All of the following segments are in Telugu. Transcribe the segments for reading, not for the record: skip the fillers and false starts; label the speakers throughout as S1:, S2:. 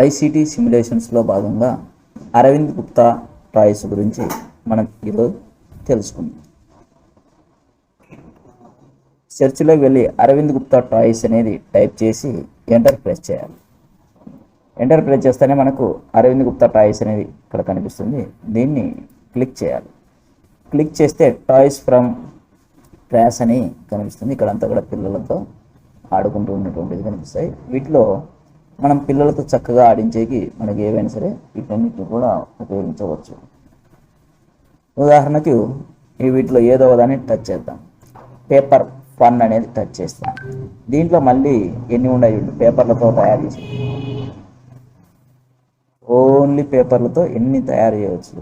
S1: ఐసీటీ సిమ్యులేషన్స్లో భాగంగా అరవింద్ గుప్తా టాయ్స్ గురించి మనం ఈరోజు తెలుసుకుందాం. సెర్చ్లోకి వెళ్ళి అరవింద్ గుప్తా టాయ్స్ అనేది టైప్ చేసి ఎంటర్ ప్రెస్ చేయాలి. ఎంటర్ ప్రెస్ చేస్తేనే మనకు అరవింద్ గుప్తా టాయ్స్ అనేది ఇక్కడ కనిపిస్తుంది. దీన్ని క్లిక్ చేయాలి. క్లిక్ చేస్తే టాయ్స్ ఫ్రమ్ ట్రాష్ అని కనిపిస్తుంది. ఇక్కడంతా కూడా పిల్లలతో ఆడుకుంటూ ఉన్నటువంటిది కనిపిస్తాయి. వీటిలో మనం పిల్లలతో చక్కగా ఆడించేకి మనకి ఏవైనా సరే వీటన్నిటిని కూడా ఉపయోగించవచ్చు. ఉదాహరణకు వీటిలో ఏదో ఒకదాన్ని టచ్ చేద్దాం. పేపర్ ఫన్ అనేది టచ్ చేస్తాం. దీంట్లో మళ్ళీ ఎన్ని ఉన్నాయి? పేపర్లతో తయారు చేసి ఓన్లీ పేపర్లతో ఎన్ని తయారు చేయవచ్చు.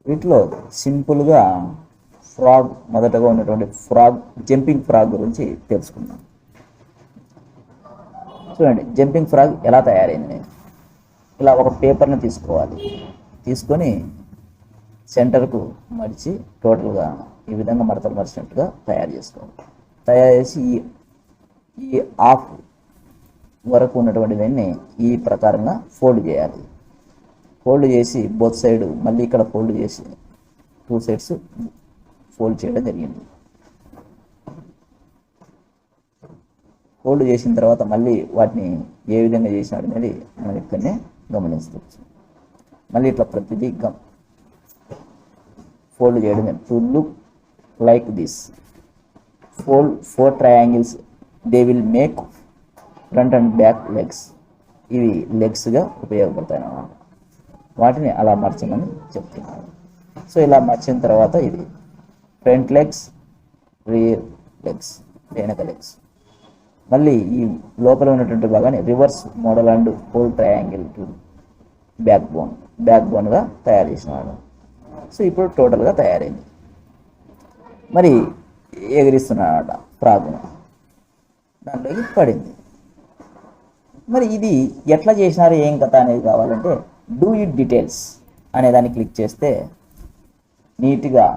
S1: వీటిలో సింపుల్గా ఫ్రాగ్, మొదటగా ఉన్నటువంటి ఫ్రాగ్, జంపింగ్ ఫ్రాగ్ గురించి తెలుసుకుందాం. చూడండి, జంపింగ్ ఫ్రాగ్ ఎలా తయారైంది. ఇలా ఒక పేపర్ని తీసుకోవాలి. తీసుకొని సెంటర్కు మడిచి టోటల్గా ఈ విధంగా మడతలు మడిచినట్టుగా తయారు చేసుకోవాలి. తయారు చేసి ఈ హాఫ్ వరకు ఉన్నటువంటి దాన్ని ఈ ప్రకారంగా ఫోల్డ్ చేయాలి. ఫోల్డ్ చేసి బోత్ సైడ్ మళ్ళీ ఇక్కడ ఫోల్డ్ చేసి 2 సైడ్స్ ఫోల్డ్ చేయడం జరిగింది. ఫోల్డ్ చేసిన తర్వాత మళ్ళీ వాటిని ఏ విధంగా చేసినాడు అనేది మనం ఇక్కడనే గమనించవచ్చు. మళ్ళీ ఇట్లా ప్రతిదీ ఫోల్డ్ చేయడం to look like this. Fold 4 triangles. They will make front and back legs. ఇవి లెగ్స్గా ఉపయోగపడతాయి అన్నమాట. వాటిని అలా మర్చమని చెప్తున్నాను. సో ఇలా మర్చిన తర్వాత ఇది ఫ్రంట్ లెగ్స్, రియర్ లెగ్స్, వెనక లెగ్స్. మళ్ళీ ఈ లోపల ఉన్నటువంటి భాగాన్ని reverse model and whole triangle to back బోన్గా తయారు చేసినాడు. సో ఇప్పుడు టోటల్గా తయారైంది. మరి ఎగిరిస్తున్నాడట ఫ్రాగ్ను, దాంట్లోకి పడింది. మరి ఇది ఎట్లా చేసినారు, ఏం కథ అనేది కావాలంటే డూ ఇట్ డీటెయిల్స్ అనే దాన్ని క్లిక్ చేస్తే నీట్గా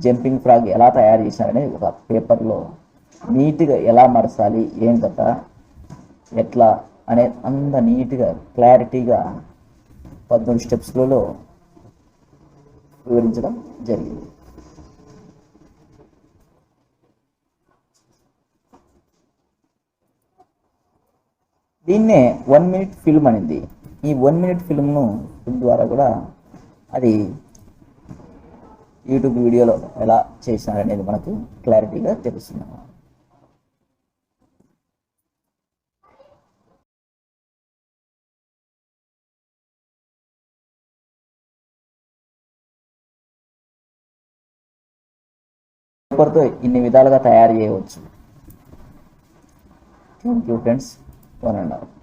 S1: జంపింగ్ ఫ్రాగ్ ఎలా తయారు చేసినారనేది ఒక పేపర్లో నీట్గా ఎలా మరచాలి, ఏం కథ, ఎట్లా అనే అంత నీట్గా క్లారిటీగా 13 స్టెప్స్లలో వివరించడం జరిగింది. దీన్నే 1 మినిట్ ఫిల్మ్ అనేది. ఈ 1 మినిట్ ఫిల్మ్ను ద్వారా కూడా అది యూట్యూబ్ వీడియోలో ఎలా చేసినారనేది మనకు క్లారిటీగా తెలుస్తుంది. పేపర్తో ఇన్ని విధాలుగా తయారు చేయవచ్చు. Thank you friends. 1.5